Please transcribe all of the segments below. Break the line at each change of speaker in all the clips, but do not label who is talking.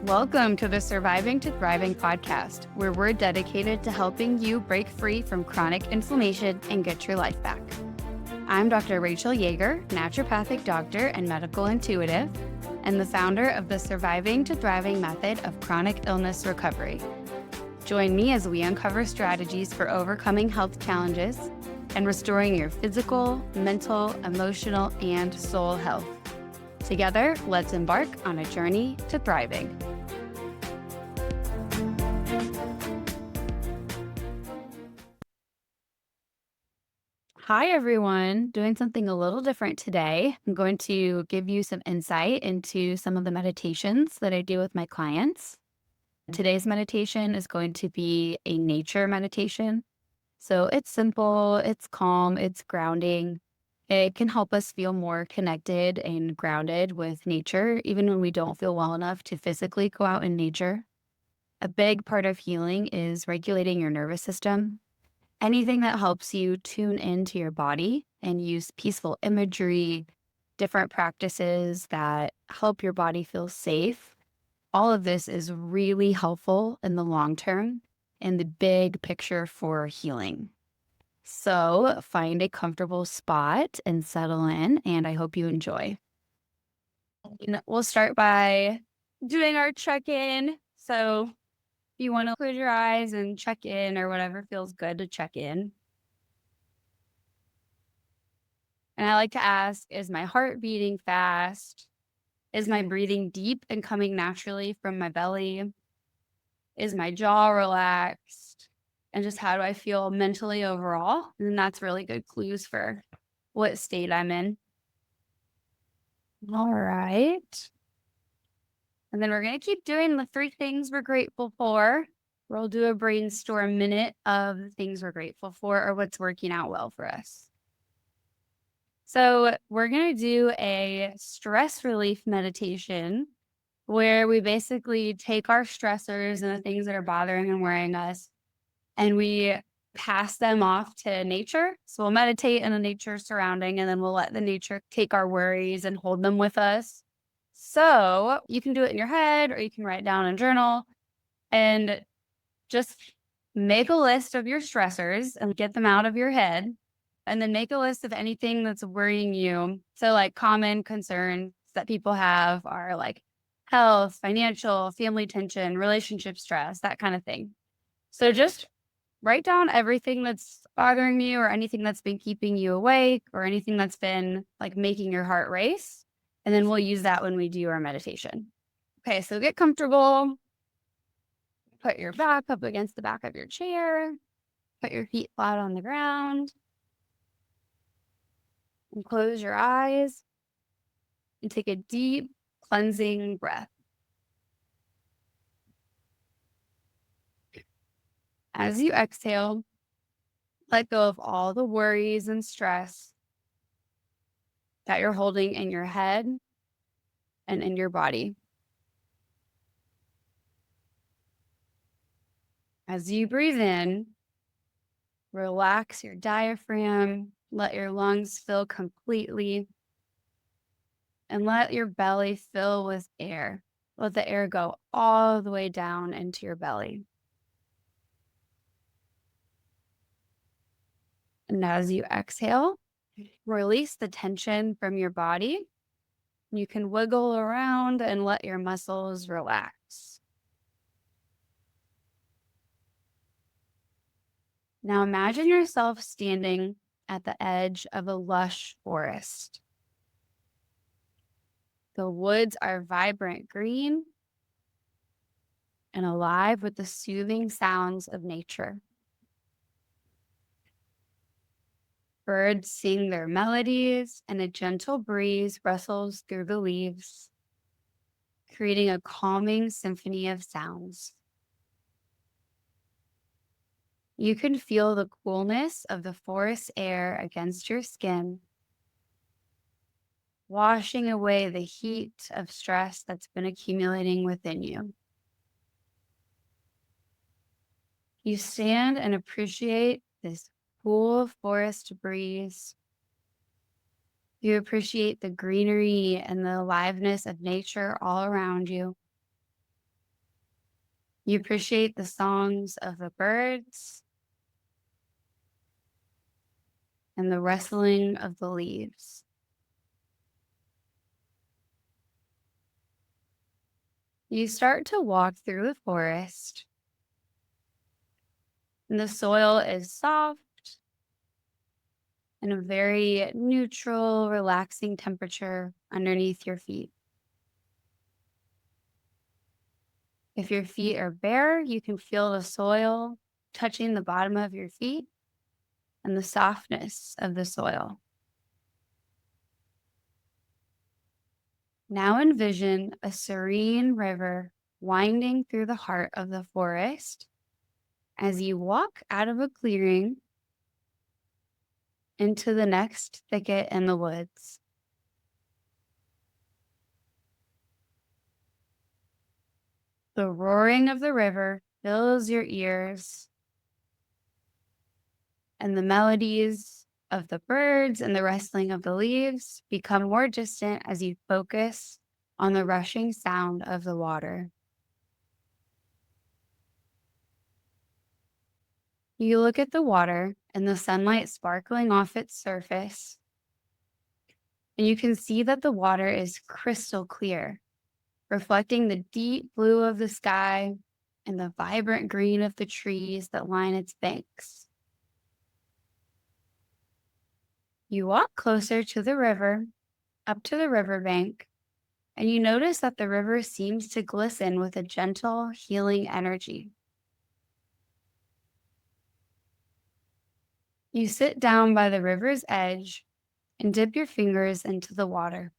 Welcome to the Surviving to Thriving podcast, where we're dedicated to helping you break free from chronic inflammation and get your life back. I'm Dr. Rachel Yeager, naturopathic doctor and medical intuitive, and the founder of the Surviving to Thriving method of chronic illness recovery. Join me as we uncover strategies for overcoming health challenges and restoring your physical, mental, emotional, and soul health. Together, let's embark on a journey to thriving. Hi, everyone. Doing something a little different today. I'm going to give you some insight into some of the meditations that I do with my clients. Today's meditation is going to be a nature meditation. So it's simple, it's calm, it's grounding. It can help us feel more connected and grounded with nature, even when we don't feel well enough to physically go out in nature. A big part of healing is regulating your nervous system. Anything that helps you tune into your body and use peaceful imagery, different practices that help your body feel safe. All of this is really helpful in the long term in the big picture for healing. So find a comfortable spot and settle in, and I hope you enjoy. We'll start by doing our check-in. So if you want to close your eyes and check in or whatever feels good to check in. And I like to ask, is my heart beating fast? Is my breathing deep and coming naturally from my belly? Is my jaw relaxed? And just how do I feel mentally overall? And that's really good clues for what state I'm in. All right. And then we're going to keep doing the 3 things we're grateful for. We'll do a brainstorm minute of the things we're grateful for or what's working out well for us. So we're going to do a stress relief meditation where we basically take our stressors and the things that are bothering and worrying us, and we pass them off to nature. So we'll meditate in a nature surrounding, and then we'll let the nature take our worries and hold them with us. So you can do it in your head, or you can write down and journal and just make a list of your stressors and get them out of your head. And then make a list of anything that's worrying you. So like common concerns that people have are like health, financial, family tension, relationship stress, that kind of thing. So just write down everything that's bothering you or anything that's been keeping you awake or anything that's been like making your heart race. And then we'll use that when we do our meditation. Okay, so get comfortable. Put your back up against the back of your chair. Put your feet flat on the ground. And close your eyes. And take a deep, cleansing breath. As you exhale, let go of all the worries and stress that you're holding in your head and in your body. As you breathe in, relax your diaphragm, let your lungs fill completely, and let your belly fill with air. Let the air go all the way down into your belly. And as you exhale, release the tension from your body. You can wiggle around and let your muscles relax. Now imagine yourself standing at the edge of a lush forest. The woods are vibrant green and alive with the soothing sounds of nature. Birds sing their melodies, and a gentle breeze rustles through the leaves, creating a calming symphony of sounds. You can feel the coolness of the forest air against your skin, washing away the heat of stress that's been accumulating within you. You stand and appreciate this cool forest breeze. You appreciate the greenery and the aliveness of nature all around you. You appreciate the songs of the birds and the rustling of the leaves. You start to walk through the forest, and the soil is soft and a very neutral, relaxing temperature underneath your feet. If your feet are bare, you can feel the soil touching the bottom of your feet and the softness of the soil. Now envision a serene river winding through the heart of the forest as you walk out of a clearing into the next thicket in the woods. The roaring of the river fills your ears, and the melodies of the birds and the rustling of the leaves become more distant as you focus on the rushing sound of the water. You look at the water and the sunlight sparkling off its surface, and you can see that the water is crystal clear, reflecting the deep blue of the sky and the vibrant green of the trees that line its banks. You walk closer to the river, up to the riverbank, and you notice that the river seems to glisten with a gentle, healing energy. You sit down by the river's edge and dip your fingers into the water.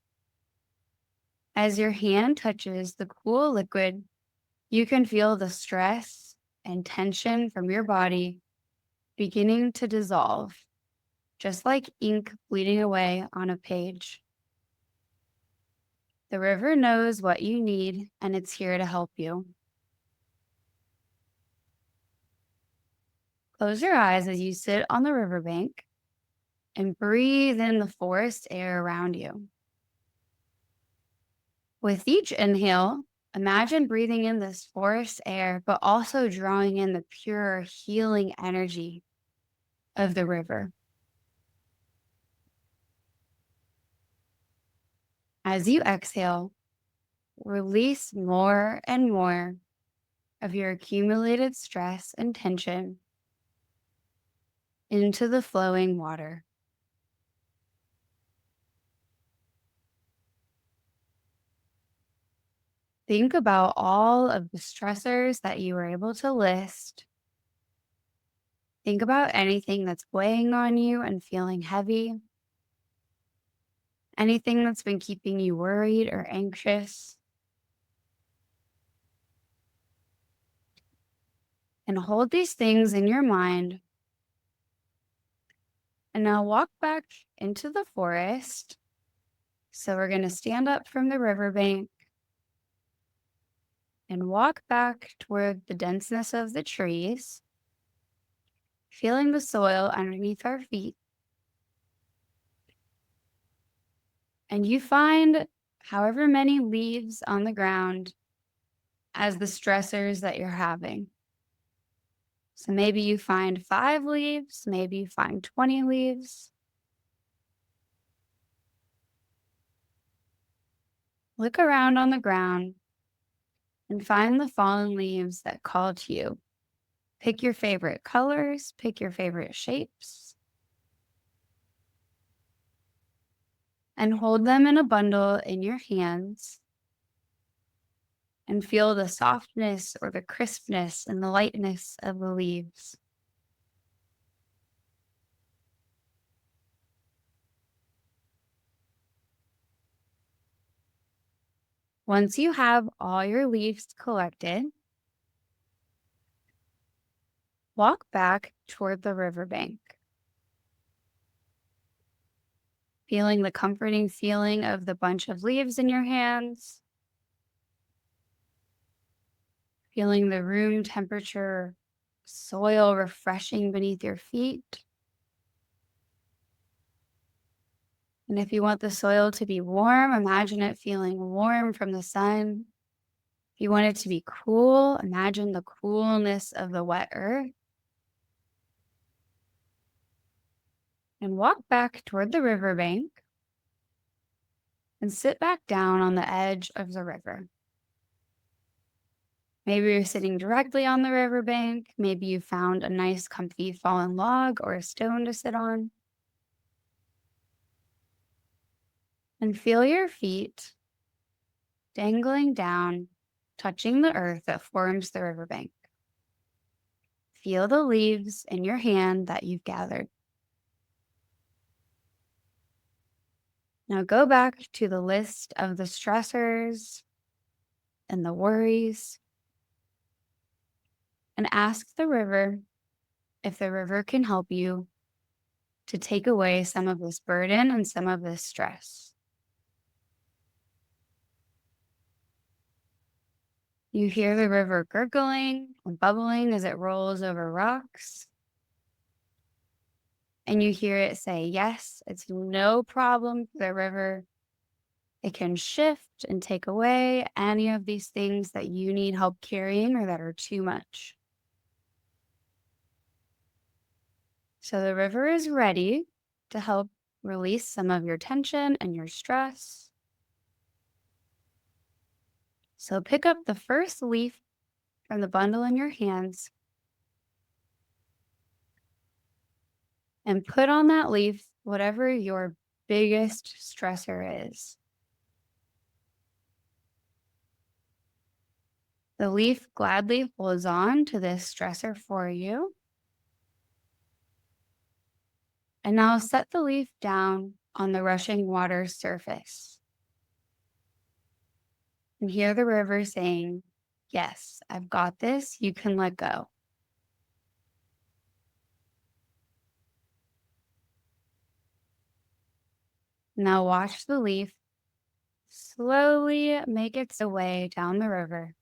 As your hand touches the cool liquid, you can feel the stress and tension from your body beginning to dissolve, just like ink bleeding away on a page. The river knows what you need and it's here to help you. Close your eyes as you sit on the riverbank and breathe in the forest air around you. With each inhale, imagine breathing in this forest air, but also drawing in the pure healing energy of the river. As you exhale, release more and more of your accumulated stress and tension into the flowing water. Think about all of the stressors that you were able to list. Think about anything that's weighing on you and feeling heavy, anything that's been keeping you worried or anxious, and hold these things in your mind. And now walk back into the forest. So we're going to stand up from the riverbank and walk back toward the denseness of the trees, feeling the soil underneath our feet. And you find however many leaves on the ground as the stressors that you're having. So maybe you find 5 leaves, maybe you find 20 leaves. Look around on the ground and find the fallen leaves that call to you. Pick your favorite colors, pick your favorite shapes, and hold them in a bundle in your hands and feel the softness or the crispness and the lightness of the leaves. Once you have all your leaves collected, walk back toward the riverbank, feeling the comforting feeling of the bunch of leaves in your hands, feeling the room temperature soil refreshing beneath your feet. And if you want the soil to be warm, imagine it feeling warm from the sun. If you want it to be cool, imagine the coolness of the wet earth and walk back toward the riverbank and sit back down on the edge of the river. Maybe you're sitting directly on the riverbank. Maybe you found a nice, comfy fallen log or a stone to sit on. And feel your feet dangling down, touching the earth that forms the riverbank. Feel the leaves in your hand that you've gathered. Now go back to the list of the stressors and the worries and ask the river if the river can help you to take away some of this burden and some of this stress. You hear the river gurgling and bubbling as it rolls over rocks. And you hear it say, yes, it's no problem for the river. It can shift and take away any of these things that you need help carrying or that are too much. So the river is ready to help release some of your tension and your stress. So pick up the first leaf from the bundle in your hands and put on that leaf whatever your biggest stressor is. The leaf gladly holds on to this stressor for you. And now set the leaf down on the rushing water surface. And hear the river saying, yes, I've got this. You can let go. Now watch the leaf slowly make its way down the river,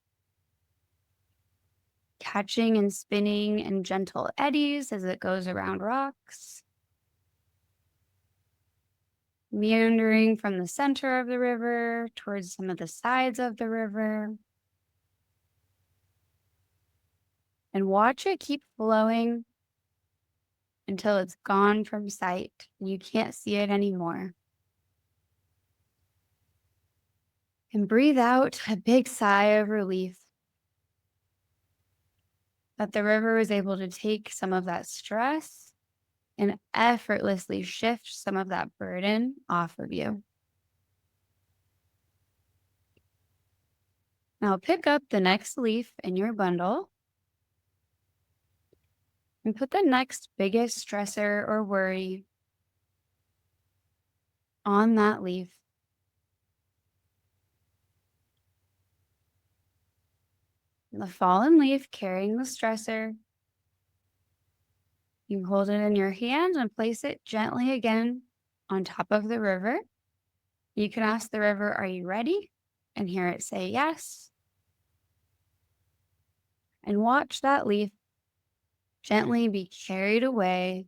catching and spinning in gentle eddies as it goes around rocks, meandering from the center of the river towards some of the sides of the river. And watch it keep flowing until it's gone from sight and you can't see it anymore. And breathe out a big sigh of relief that the river is able to take some of that stress and effortlessly shift some of that burden off of you. Now pick up the next leaf in your bundle and put the next biggest stressor or worry on that leaf. The fallen leaf carrying the stressor. You hold it in your hand and place it gently again on top of the river. You can ask the river, are you ready? And hear it say yes. And watch that leaf gently be carried away.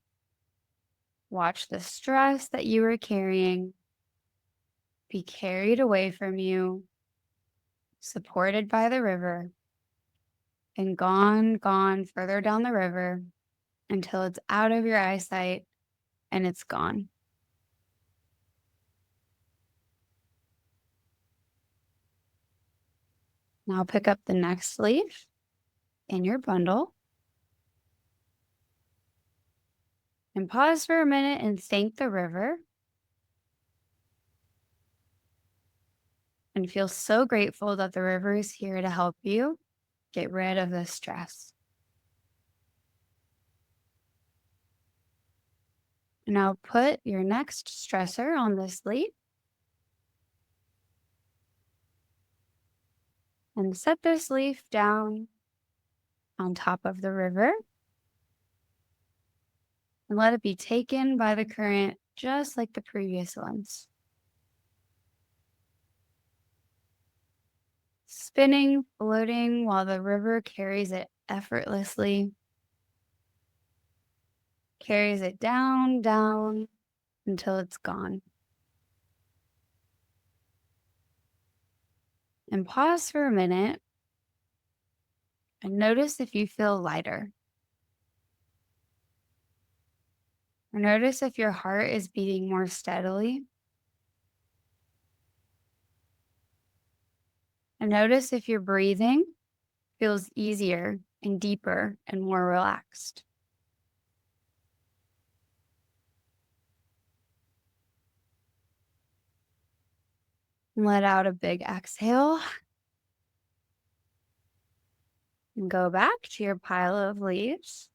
Watch the stress that you were carrying be carried away from you, supported by the river, and gone further down the river until it's out of your eyesight and it's gone. Now pick up the next leaf in your bundle and pause for a minute and thank the river and feel so grateful that the river is here to help you get rid of the stress. Now put your next stressor on this leaf and set this leaf down on top of the river and let it be taken by the current just like the previous ones. Spinning, floating while the river carries it effortlessly, carries it down until it's gone. And pause for a minute And notice if you feel lighter. Or notice if your heart is beating more steadily. And notice if your breathing feels easier and deeper and more relaxed. Let out a big exhale and go back to your pile of leaves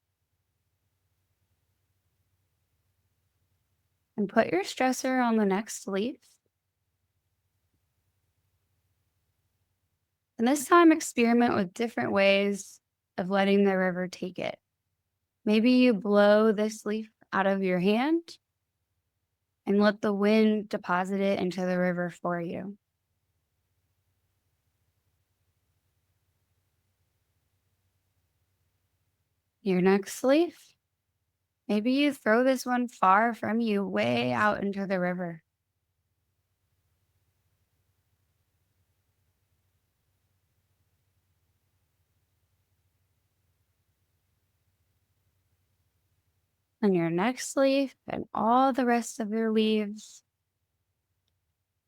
and put your stressor on the next leaf. And this time, experiment with different ways of letting the river take it. Maybe you blow this leaf out of your hand and let the wind deposit it into the river for you. Your next leaf, maybe you throw this one far from you, way out into the river. And your next leaf and all the rest of your leaves,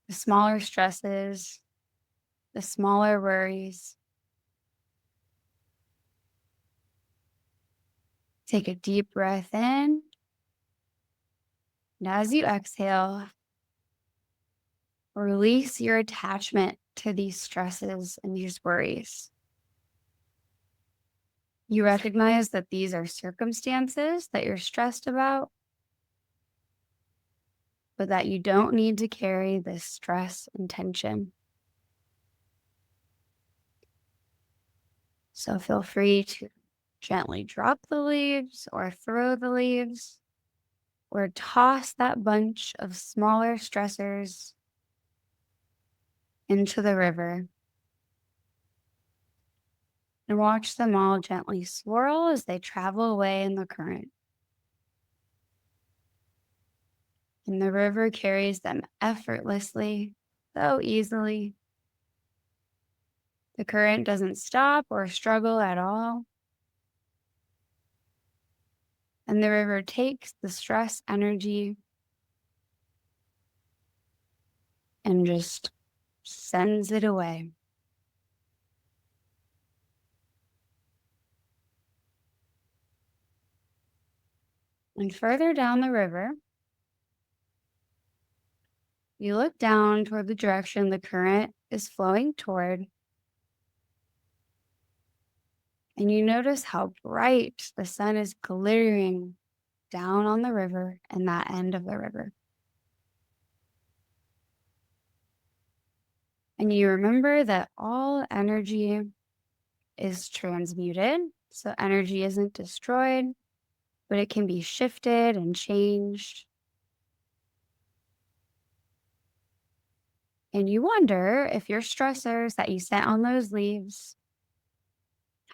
the smaller stresses, the smaller worries. Take a deep breath in. And as you exhale, release your attachment to these stresses and these worries. You recognize that these are circumstances that you're stressed about, but that you don't need to carry this stress and tension. So feel free to gently drop the leaves or throw the leaves or toss that bunch of smaller stressors into the river and watch them all gently swirl as they travel away in the current. And the river carries them effortlessly, so easily. The current doesn't stop or struggle at all. And the river takes the stress energy and just sends it away. And further down the river, you look down toward the direction the current is flowing toward, and you notice how bright the sun is glittering down on the river and that end of the river. And you remember that all energy is transmuted. So energy isn't destroyed, but it can be shifted and changed. And you wonder if your stressors that you set on those leaves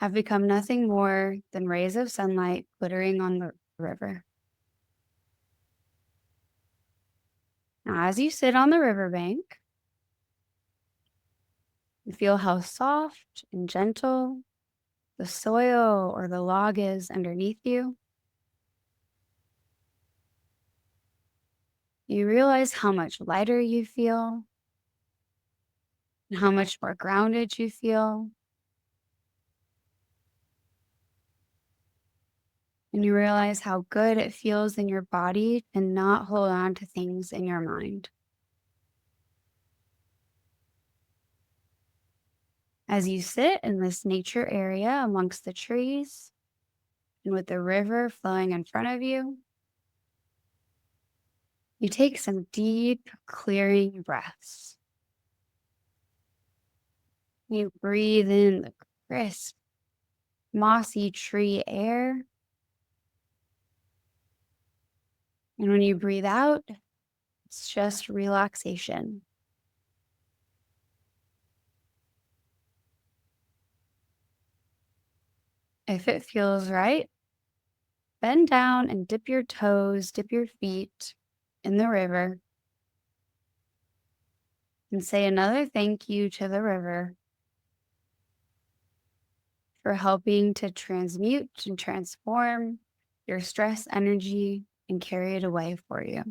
have become nothing more than rays of sunlight glittering on the river. Now, as you sit on the riverbank, you feel how soft and gentle the soil or the log is underneath you. You realize how much lighter you feel and how much more grounded you feel. And you realize how good it feels in your body to not hold on to things in your mind. As you sit in this nature area amongst the trees and with the river flowing in front of you, you take some deep, clearing breaths. You breathe in the crisp, mossy tree air. And when you breathe out, it's just relaxation. If it feels right, bend down and dip your toes, dip your feet in the river, and say another thank you to the river for helping to transmute and transform your stress energy and carry it away for you.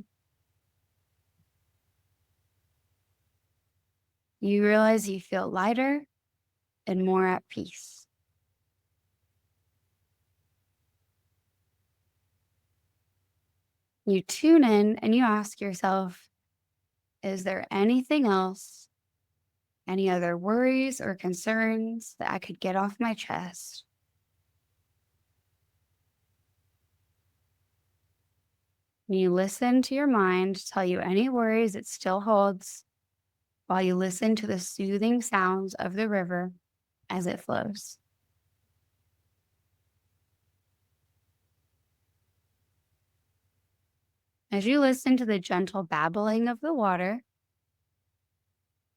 You realize you feel lighter and more at peace. You tune in and you ask yourself, is there anything else, any other worries or concerns that I could get off my chest? You listen to your mind tell you any worries it still holds while you listen to the soothing sounds of the river as it flows. As you listen to the gentle babbling of the water,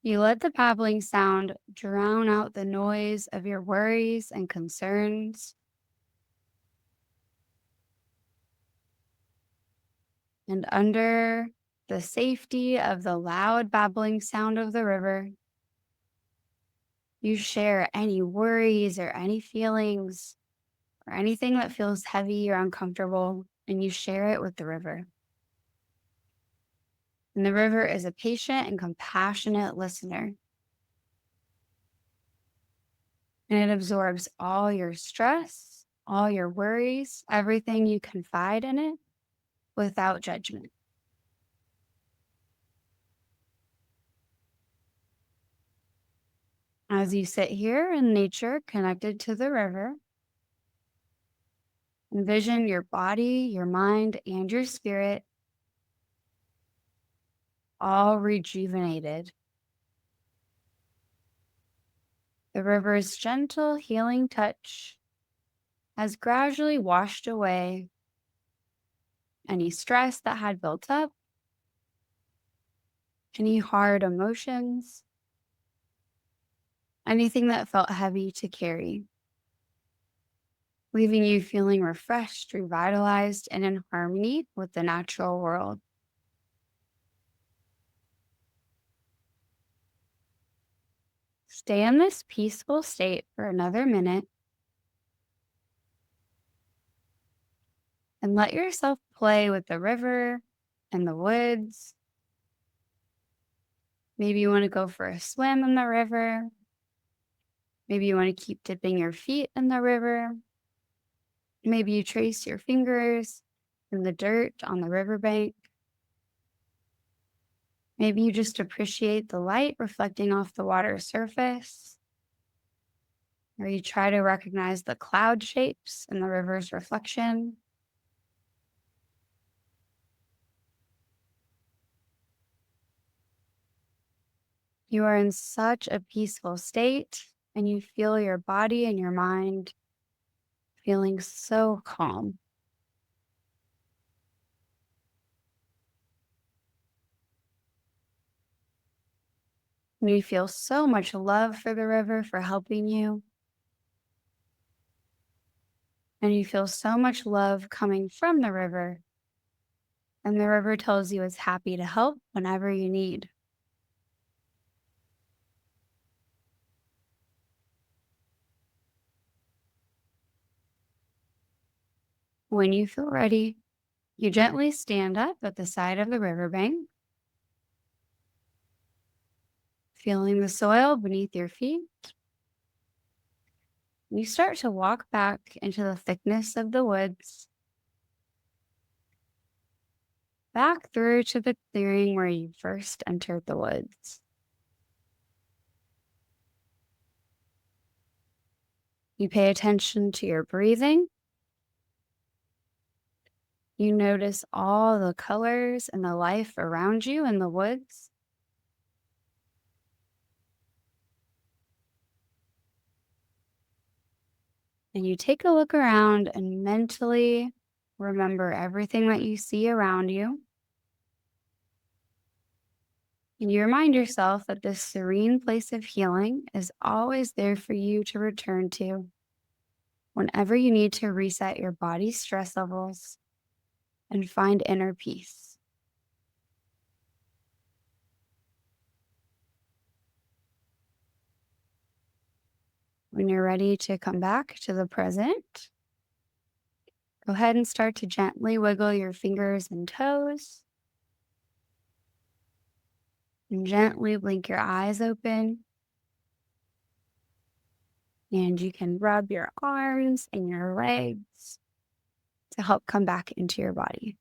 you let the babbling sound drown out the noise of your worries and concerns. And under the safety of the loud babbling sound of the river, you share any worries or any feelings or anything that feels heavy or uncomfortable, and you share it with the river. And the river is a patient and compassionate listener, and it absorbs all your stress, all your worries, everything you confide in it without judgment. As you sit here in nature connected to the river, envision your body, your mind, and your spirit all rejuvenated. The river's gentle healing touch has gradually washed away any stress that had built up, any hard emotions, anything that felt heavy to carry, leaving you feeling refreshed, revitalized, and in harmony with the natural world. Stay in this peaceful state for another minute and let yourself play with the river and the woods. Maybe you want to go for a swim in the river. Maybe you want to keep dipping your feet in the river. Maybe you trace your fingers in the dirt on the riverbank. Maybe you just appreciate the light reflecting off the water's surface. Or you try to recognize the cloud shapes in the river's reflection. You are in such a peaceful state, and you feel your body and your mind feeling so calm. And you feel so much love for the river for helping you. And you feel so much love coming from the river. And the river tells you it's happy to help whenever you need. When you feel ready, you gently stand up at the side of the riverbank, feeling the soil beneath your feet. You start to walk back into the thickness of the woods, back through to the clearing where you first entered the woods. You pay attention to your breathing. You notice all the colors and the life around you in the woods. And you take a look around and mentally remember everything that you see around you. And you remind yourself that this serene place of healing is always there for you to return to whenever you need to reset your body's stress levels and find inner peace. When you're ready to come back to the present, go ahead and start to gently wiggle your fingers and toes. And gently blink your eyes open. And you can rub your arms and your legs to help come back into your body.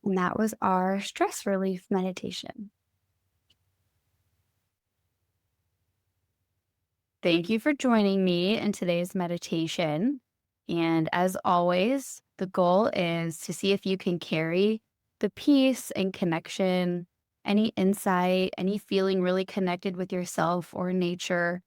And that was our stress relief meditation. Thank you for joining me in today's meditation. And as always, the goal is to see if you can carry the peace and connection, any insight, any feeling really connected with yourself or nature,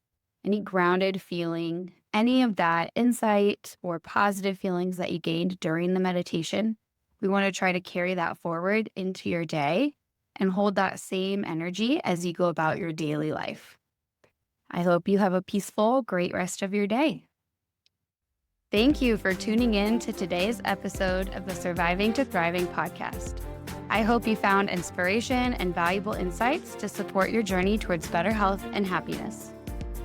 any grounded feeling, any of that insight or positive feelings that you gained during the meditation. We want to try to carry that forward into your day and hold that same energy as you go about your daily life. I hope you have a peaceful, great rest of your day. Thank you for tuning in to today's episode of the Surviving to Thriving podcast. I hope you found inspiration and valuable insights to support your journey towards better health and happiness.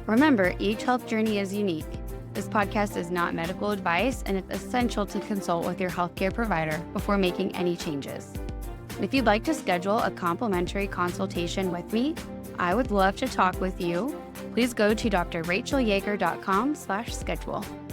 Remember, each health journey is unique. This podcast is not medical advice, and it's essential to consult with your healthcare provider before making any changes. If you'd like to schedule a complimentary consultation with me, I would love to talk with you. Please go to drrachelyeager.com/schedule.